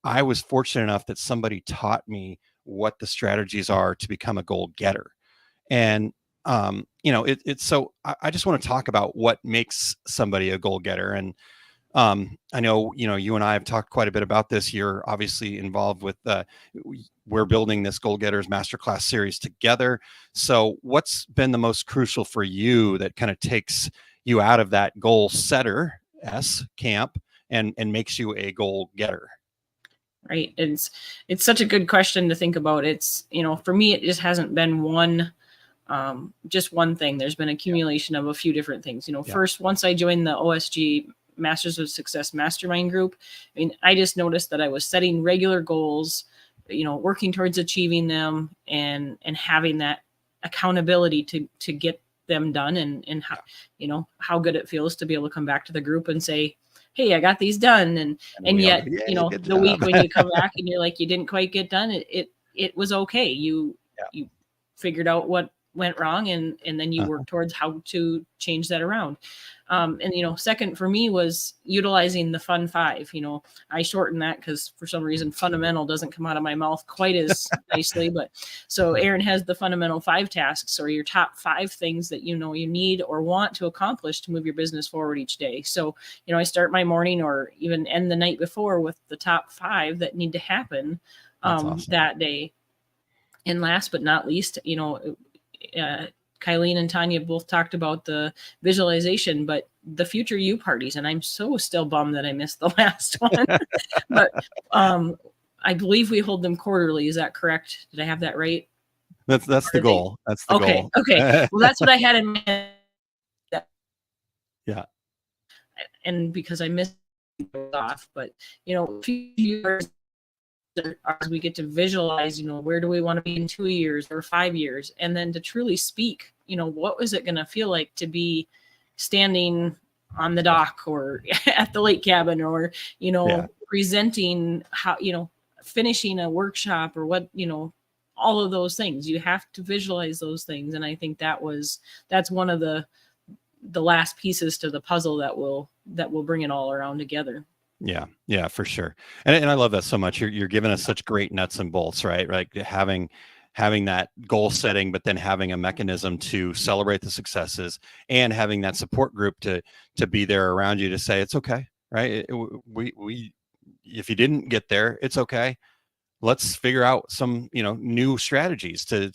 I was fortunate enough that somebody taught me what the strategies are to become a goal getter. And it's so I just want to talk about what makes somebody a goal getter. And I know, you and I have talked quite a bit about this. You're obviously involved with we're building this Goal Getters Masterclass series together. So what's been the most crucial for you that kind of takes you out of that goal setter camp and makes you a goal getter? Right. It's such a good question to think about. It's, for me, it just hasn't been just one thing. There's been accumulation of a few different things. First, once I joined the OSG Masters of Success Mastermind group, I just noticed that I was setting regular goals, working towards achieving them and having that accountability to get them done, and how good it feels to be able to come back to the group and say, hey, I got these done. And yet, the week when you come back and you're like, you didn't quite get done, it was okay. You figured out what went wrong and then you work towards how to change that around. And second for me was utilizing the fun 5. I shorten that because for some reason fundamental doesn't come out of my mouth quite as nicely. But so Aaron has the fundamental 5 tasks, or your top 5 things that you need or want to accomplish to move your business forward each day. So I start my morning or even end the night before with the top 5 that need to happen that day. And last but not least, Kylene and Tanya both talked about the visualization, but the future you parties. And I'm so still bummed that I missed the last one, but I believe we hold them quarterly. Is that correct? Did I have that right? That's the goal. That's the goal. Okay. Well, that's what I had in mind. Yeah. And because I missed it off, but a few years as we get to visualize, where do we want to be in 2 years or 5 years? And then to truly speak, what was it going to feel like to be standing on the dock or at the lake cabin or, presenting how, finishing a workshop or what, all of those things. You have to visualize those things. And I think that's one of the last pieces to the puzzle that will bring it all around together. Yeah, for sure. And I love that so much. You're giving us such great nuts and bolts, right? Like having that goal setting, but then having a mechanism to celebrate the successes and having that support group to be there around you to say, it's okay, right? We if you didn't get there, it's okay. Let's figure out some, new strategies to,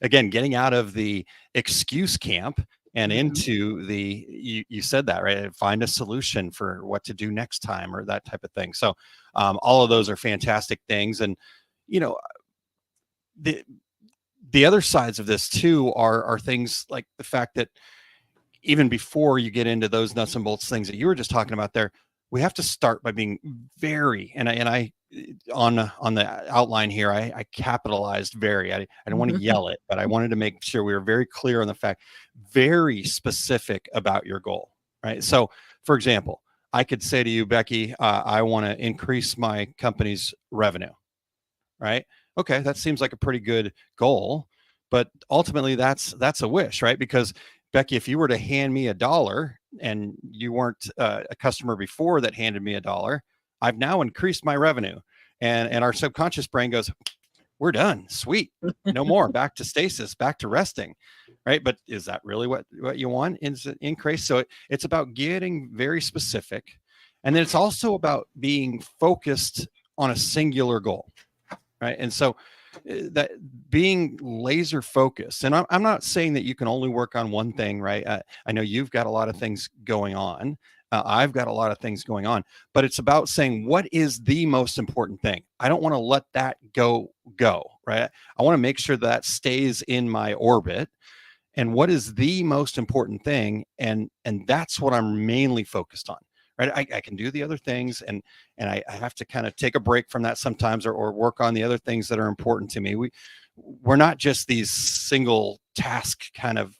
again, getting out of the excuse camp and into you said that, right? Find a solution for what to do next time or that type of thing. So all of those are fantastic things. And, the other sides of this too are things like the fact that even before you get into those nuts and bolts things that you were just talking about there, we have to start by being very, and I on the outline here, I capitalized very. I don't want to yell it, but I wanted to make sure we were very clear on the fact, very specific about your goal, right? So, for example, I could say to you, Becky, I want to increase my company's revenue, right? Okay, that seems like a pretty good goal, but ultimately that's a wish, right? Because Becky, if you were to hand me $1 and you weren't a customer before that handed me $1, I've now increased my revenue. And our subconscious brain goes, we're done. Sweet. No more. Back to stasis, back to resting. Right. But is that really what you want? Is it increase? So it's about getting very specific. And then it's also about being focused on a singular goal. Right. And so that being laser focused, and I'm not saying that you can only work on one thing, right? I know you've got a lot of things going on. I've got a lot of things going on, but it's about saying, what is the most important thing? I don't want to let that go, right? I want to make sure that stays in my orbit. And what is the most important thing? And that's what I'm mainly focused on. Right. I can do the other things, and I have to kind of take a break from that sometimes, or work on the other things that are important to me. We're not just these single task kind of,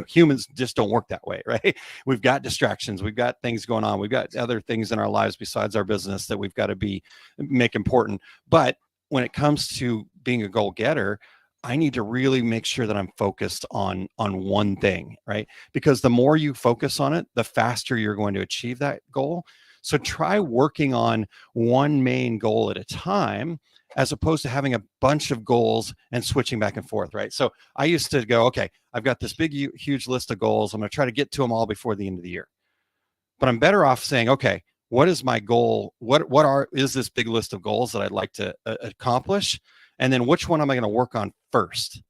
humans just don't work that way, right? We've got distractions, we've got things going on, we've got other things in our lives besides our business that we've got to make important. But when it comes to being a goal getter, I need to really make sure that I'm focused on one thing, right? Because the more you focus on it, the faster you're going to achieve that goal. So try working on one main goal at a time, as opposed to having a bunch of goals and switching back and forth, right? So I used to go, okay, I've got this big, huge list of goals. I'm going to try to get to them all before the end of the year. But I'm better off saying, okay, what is my goal? Is this big list of goals that I'd like to accomplish? And then which one am I going to work on first?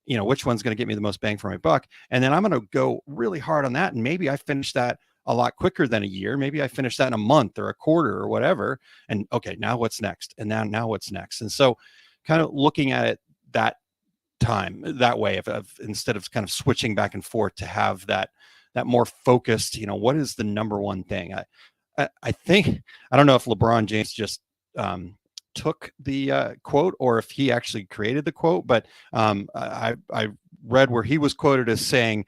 Which one's going to get me the most bang for my buck? And then I'm going to go really hard on that. And maybe I finish that a lot quicker than a year. Maybe I finish that in a month or a quarter or whatever. And okay, now what's next? And now what's next? And so kind of looking at it that way, of instead of kind of switching back and forth, to have that more focused, what is the number one thing? I think, I don't know if LeBron James just took the quote, or if he actually created the quote, but I read where he was quoted as saying,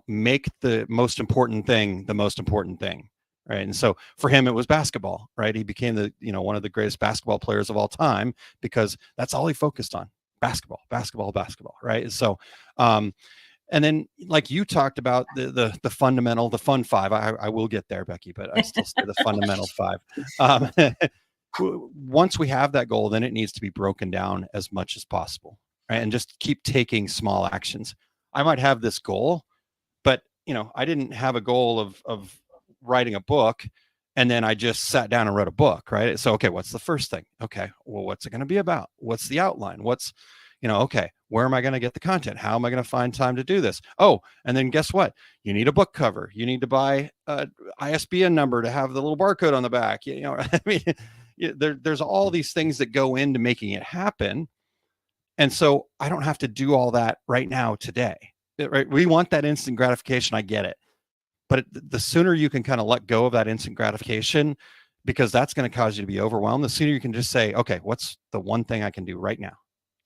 make the most important thing the most important thing, right? And so for him, it was basketball, right? He became one of the greatest basketball players of all time, because that's all he focused on: basketball, right? And so and then, like you talked about, the fundamental, the fun five. I will get there, Becky, but I still say the fundamental five. Once we have that goal, then it needs to be broken down as much as possible, right? And just keep taking small actions. I might have this goal, but I didn't have a goal of writing a book, and then I just sat down and wrote a book, right? So, okay, what's the first thing? Okay, well, what's it going to be about? What's the outline? What's, okay, where am I going to get the content? How am I going to find time to do this? Oh, and then guess what? You need a book cover. You need to buy a ISBN number to have the little barcode on the back. I mean, there's all these things that go into making it happen. And so I don't have to do all that right now, today, right? We want that instant gratification. I get it. But the sooner you can kind of let go of that instant gratification, because that's going to cause you to be overwhelmed, the sooner you can just say, okay, what's the one thing I can do right now?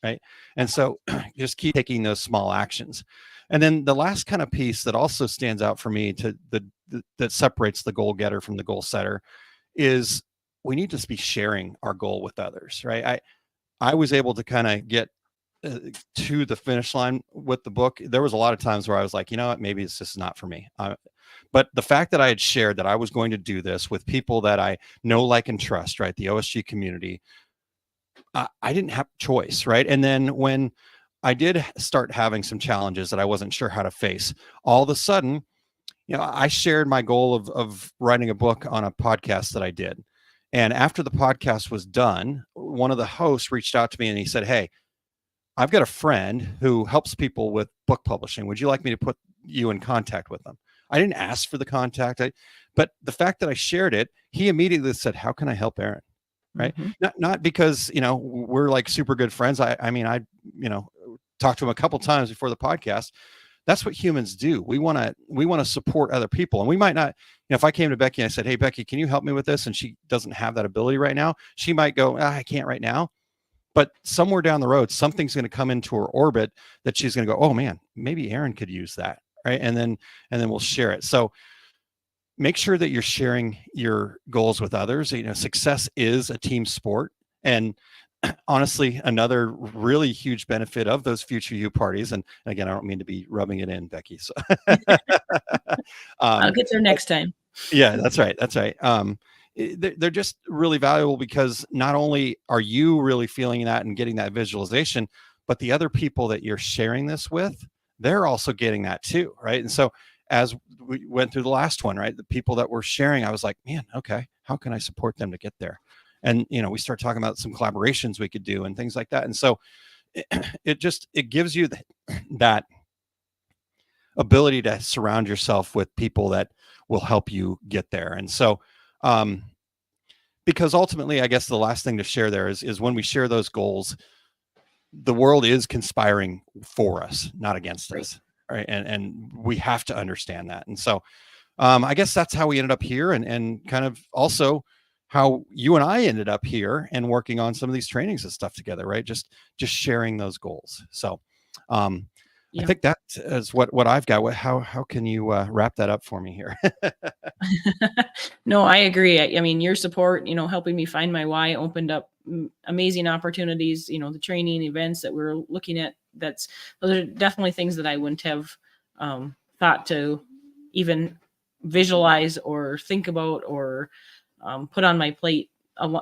Right. And so just keep taking those small actions. And then the last kind of piece that also stands out for me that separates the goal getter from the goal setter is we need to be sharing our goal with others, right? I was able to kind of get to the finish line with the book. There was a lot of times where I was like, you know what, maybe it's just not for me. But the fact that I had shared that I was going to do this with people that I know, like, and trust, right? The OSG community, I didn't have a choice, right? And then when I did start having some challenges that I wasn't sure how to face, all of a sudden, I shared my goal of writing a book on a podcast that I did. And after the podcast was done, one of the hosts reached out to me and he said, hey, I've got a friend who helps people with book publishing. Would you like me to put you in contact with them? I didn't ask for the contact, but the fact that I shared it, he immediately said, how can I help Aaron? Right. Mm-hmm. Not because, we're like super good friends. I mean, talked to him a couple times before the podcast. That's what humans do. We want to support other people. And we might not, if I came to Becky and I said, hey, Becky, can you help me with this? And she doesn't have that ability right now. She might go, I can't right now. But somewhere down the road, something's going to come into her orbit that she's going to go, oh man, maybe Aaron could use that. Right. And then we'll share it. So make sure that you're sharing your goals with others. Success is a team sport. And honestly, another really huge benefit of those future you parties, and again, I don't mean to be rubbing it in, Becky. So I'll get there next time. yeah, that's right. That's right. They're just really valuable because not only are you really feeling that and getting that visualization, but the other people that you're sharing this with, they're also getting that too, right? And so as we went through the last one, right, the people that were sharing, I was like, man, okay, how can I support them to get there? And we start talking about some collaborations we could do and things like that. And so it gives you that ability to surround yourself with people that will help you get there. And so because ultimately, I guess the last thing to share there is when we share those goals, the world is conspiring for us, not against us, right? And we have to understand that. And so I guess that's how we ended up here, and kind of also how you and I ended up here and working on some of these trainings and stuff together, right? Just sharing those goals. So I think that is what I've got. How can you wrap that up for me here? No, I agree. I mean, your support, helping me find my why opened up amazing opportunities, the training events that we're looking at. Those are definitely things that I wouldn't have thought to even visualize or think about or put on my plate,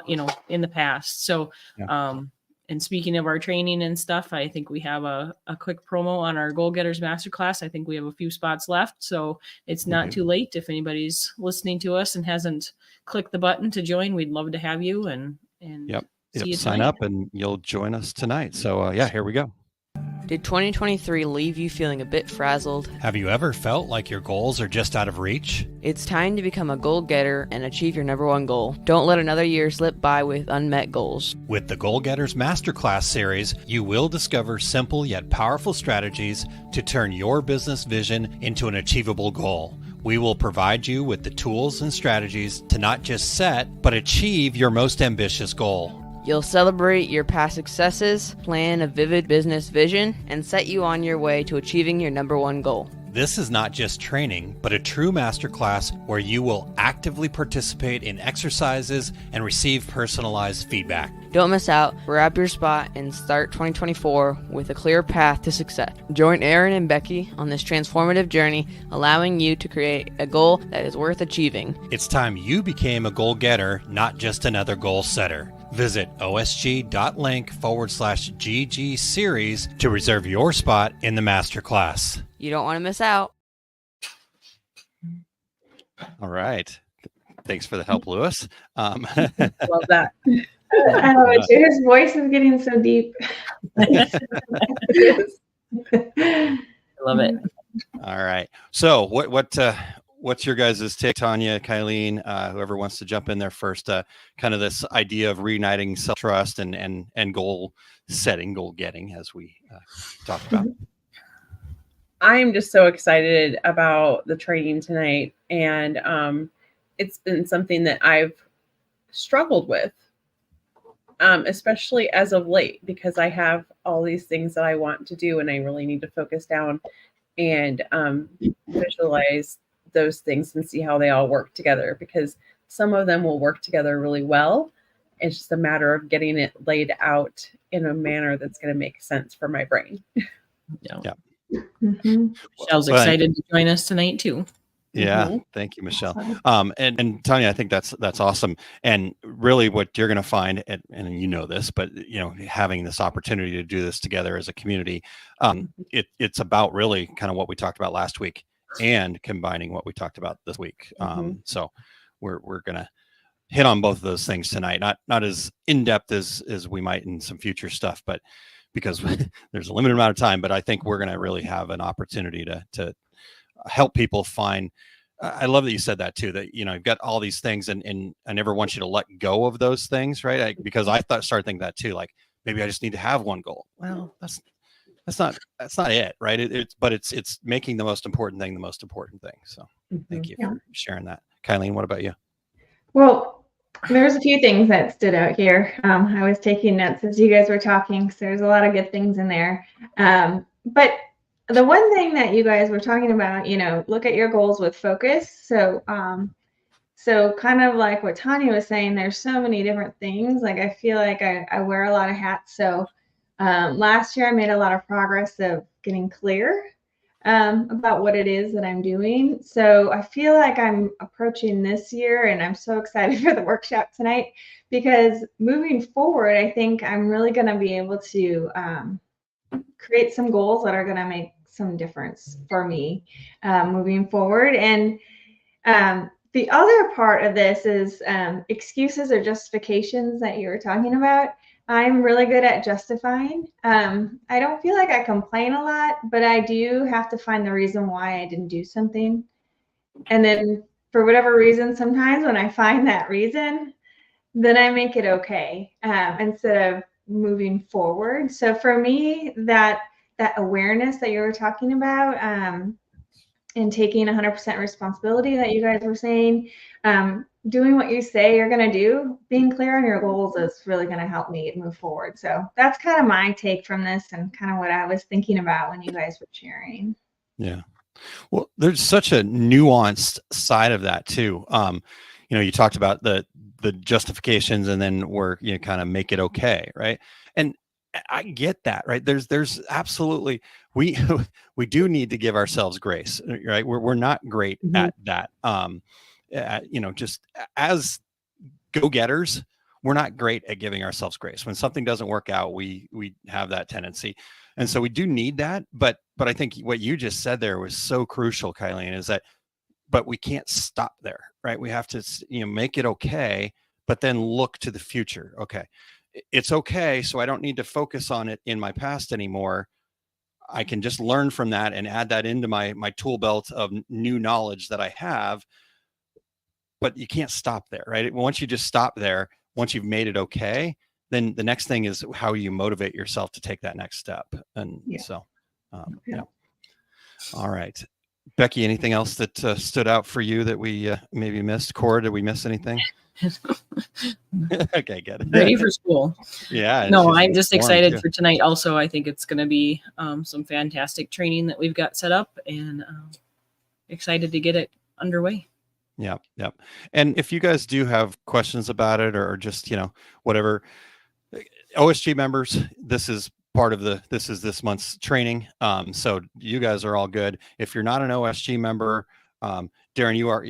in the past. So, and speaking of our training and stuff, I think we have a quick promo on our Goal Getters Masterclass. I think we have a few spots left, so it's not too late. If anybody's listening to us and hasn't clicked the button to join, we'd love to have you and see you sign tonight. up and you'll join us tonight. So here we go. Did 2023 leave you feeling a bit frazzled? Have you ever felt like your goals are just out of reach? It's time to become a goal getter and achieve your number one goal. Don't let another year slip by with unmet goals. With the Goal Getters Masterclass series, you will discover simple yet powerful strategies to turn your business vision into an achievable goal. We will provide you with the tools and strategies to not just set, but achieve your most ambitious goal. You'll celebrate your past successes, plan a vivid business vision, and set you on your way to achieving your number one goal. This is not just training, but a true masterclass where you will actively participate in exercises and receive personalized feedback. Don't miss out. Grab your spot and start 2024 with a clear path to success. Join Aaron and Becky on this transformative journey, allowing you to create a goal that is worth achieving. It's time you became a goal getter, not just another goal setter. Visit osg.link/GG series to reserve your spot in the masterclass. You don't want to miss out. All right. Thanks for the help, Lewis. Love that. I love it too. His voice is getting so deep. I love it. All right. So what's your guys' take, Tanya, Kylene, whoever wants to jump in there first, kind of this idea of reuniting self-trust and goal setting, goal getting, as we talked about. I'm just so excited about the training tonight. And it's been something that I've struggled with, especially as of late, because I have all these things that I want to do and I really need to focus down and visualize those things and see how they all work together, because some of them will work together really well. It's just a matter of getting it laid out in a manner that's going to make sense for my brain. Yeah. Mm-hmm. Michelle's excited to join us tonight too. Yeah. Mm-hmm. Thank you, Michelle. And Tanya, I think that's awesome. And really what you're going to find, and this, but having this opportunity to do this together as a community, it's about really kind of what we talked about last week and combining what we talked about this week. So we're going to hit on both of those things tonight, not as in-depth as we might in some future stuff, but because there's a limited amount of time, but I think we're going to really have an opportunity to help people find. I love that you said that too, that, you've got all these things and I never want you to let go of those things. Right. Because I started thinking that too, like maybe I just need to have one goal. Well, that's not it. Right. It's making the most important thing, the most important thing. So thank you for sharing that. Kylene, what about you? Well, there's a few things that stood out here. I was taking notes as you guys were talking, so there's a lot of good things in there. But the one thing that you guys were talking about, look at your goals with focus. So So kind of like what Tanya was saying, there's so many different things. Like I feel like I wear a lot of hats. So last year I made a lot of progress of getting clear about what it is that I'm doing. So I feel like I'm approaching this year, and I'm so excited for the workshop tonight, because moving forward, I think I'm really going to be able to create some goals that are going to make some difference for me moving forward. And the other part of this is excuses or justifications that you were talking about. I'm really good at justifying. I don't feel like I complain a lot, but I do have to find the reason why I didn't do something. And then for whatever reason, sometimes when I find that reason, then I make it okay instead of moving forward. So for me, that awareness that you were talking about and taking 100% responsibility that you guys were saying, doing what you say you're going to do, being clear on your goals is really going to help me move forward. So that's kind of my take from this, and kind of what I was thinking about when you guys were sharing. Yeah. Well, there's such a nuanced side of that too. You talked about the justifications, and then kind of make it okay, right? And I get that, right? There's absolutely, we do need to give ourselves grace, right? We're not great at that. Just as go-getters, we're not great at giving ourselves grace. When something doesn't work out, we have that tendency. And so we do need that. But I think what you just said there was so crucial, Kylene, is that, but we can't stop there, right? We have to, make it okay, but then look to the future. Okay, it's okay. So I don't need to focus on it in my past anymore. I can just learn from that and add that into my tool belt of new knowledge that I have. But you can't stop there, right? Once you just stop there, once you've made it okay, then the next thing is how you motivate yourself to take that next step. And All right. Becky, anything else that stood out for you that we maybe missed? Cora, did we miss anything? Okay, good. Ready for school. Yeah. No, I'm just excited for tonight. Also, I think it's going to be some fantastic training that we've got set up, and excited to get it underway. Yep. And if you guys do have questions about it, or just, whatever, OSG members, this is part of this month's training. So you guys are all good. If you're not an OSG member, Darren, you're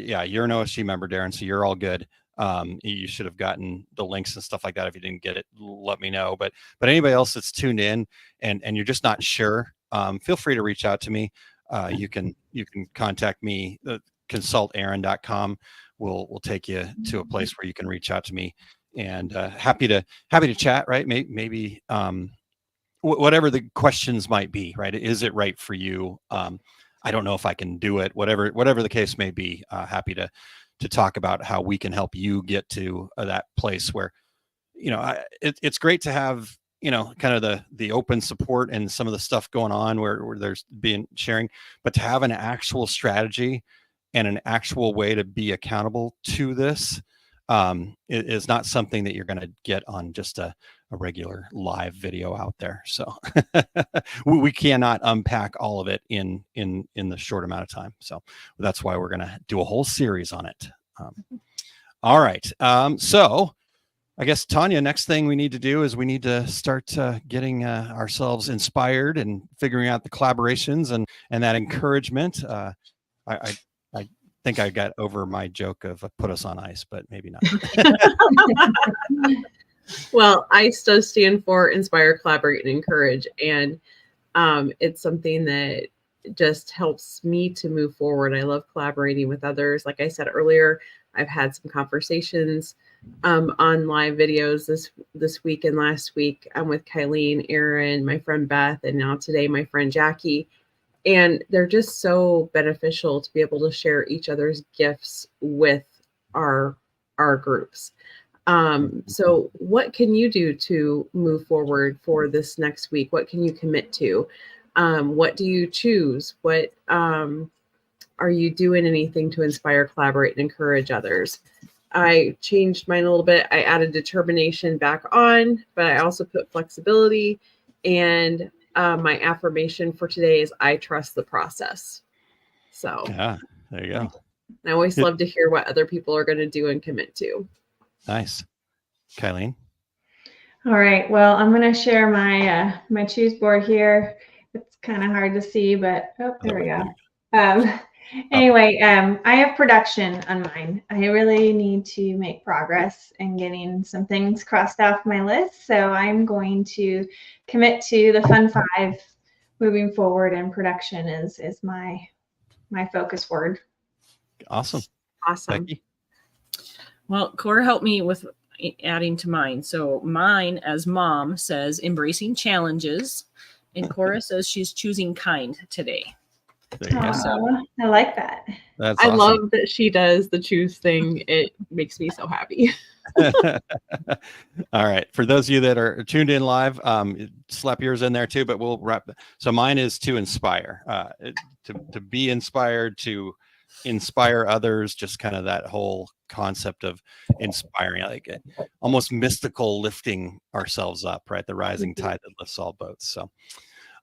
an OSG member, Darren. So you're all good. You should have gotten the links and stuff like that. If you didn't get it, let me know. But anybody else that's tuned in and you're just not sure, feel free to reach out to me. You can contact me. Consultaaron.com will take you to a place where you can reach out to me, and happy to chat, right? Maybe whatever the questions might be, right? Is it right for you? I don't know if I can do it, whatever the case may be. Happy to talk about how we can help you get to that place where, it's great to have, kind of the open support and some of the stuff going on where there's being sharing, but to have an actual strategy and an actual way to be accountable to this is not something that you're going to get on just a regular live video out there. So we cannot unpack all of it in the short amount of time. So that's why we're going to do a whole series on it. All right. So I guess, Tanya, next thing we need to do is we need to start getting ourselves inspired and figuring out the collaborations and that encouragement. I think I got over my joke of put us on ice, but maybe not. Well, ICE does stand for Inspire, Collaborate, and Encourage. And it's something that just helps me to move forward. I love collaborating with others. Like I said earlier, I've had some conversations on live videos this week and last week. I'm with Kylene, Aaron, my friend Beth, and now today my friend Jackie. And they're just so beneficial to be able to share each other's gifts with our groups. So what can you do to move forward for this next week? What can you commit to? What do you choose? What are you doing anything to inspire, collaborate, and encourage others? I changed mine a little bit. I added determination back on, but I also put flexibility. And my affirmation for today is I trust the process. So yeah, there you go. I always love to hear what other people are going to do and commit to. Nice. Kylene? All right. Well, I'm going to share my my choose board here. It's kind of hard to see, but oh, there we go. Anyway, I have production on mine. I really need to make progress in getting some things crossed off my list. So I'm going to commit to the Fun 5 moving forward, and production is my focus word. Awesome. Becky? Well, Cora helped me with adding to mine. So mine, as mom, says embracing challenges, and Cora says she's choosing kind today. I like that. That's I awesome. love that she does the choose thing. It makes me so happy. All right. For those of you that are tuned in live, slap yours in there too, but we'll wrap. So mine is to inspire, to be inspired, to inspire others, just kind of that whole concept of inspiring, like almost mystical, lifting ourselves up, right? The rising tide that lifts all boats. So,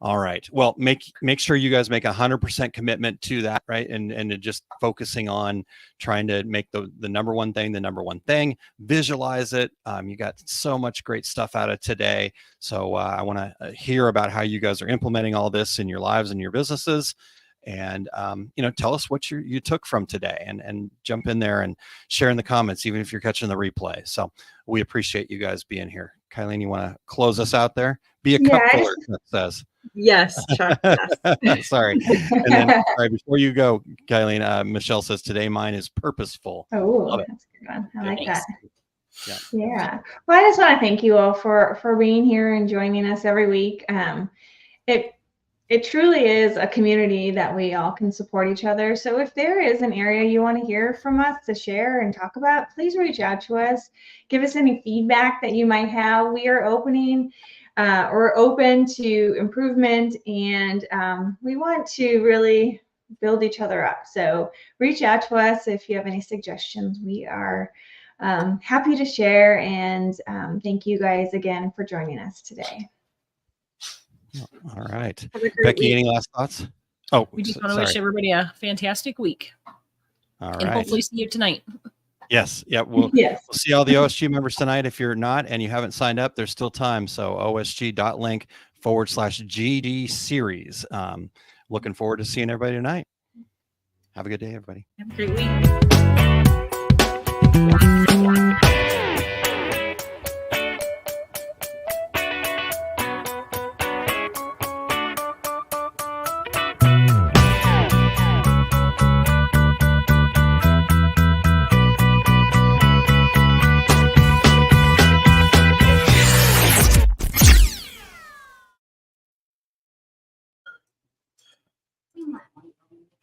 all right. Well, make sure you guys make 100% commitment to that, right? And just focusing on trying to make the number one thing, the number one thing. Visualize it. You got so much great stuff out of today. So I want to hear about how you guys are implementing all this in your lives and your businesses. And tell us what you took from today, and jump in there and share in the comments, even if you're catching the replay. So we appreciate you guys being here. Kylene, you want to close us out there? Be a cup filler, that says. Yes, Chuck. Yes. Sorry. And then before you go, Kylene, Michelle says today mine is purposeful. Oh, that's a good one. I like that. Yeah. Well, I just want to thank you all for being here and joining us every week. It truly is a community that we all can support each other. So if there is an area you want to hear from us to share and talk about, please reach out to us. Give us any feedback that you might have. We are open to improvement, and we want to really build each other up. So reach out to us if you have any suggestions. We are happy to share, and thank you guys again for joining us today. All right. Becky, any last thoughts? Oh, we just want to wish everybody a fantastic week. All right. And hopefully see you tonight. Yes. Yeah. We'll see all the OSG members tonight. If you're not and you haven't signed up, there's still time. So osg.link/GD series. Looking forward to seeing everybody tonight. Have a good day, everybody. Have a great week.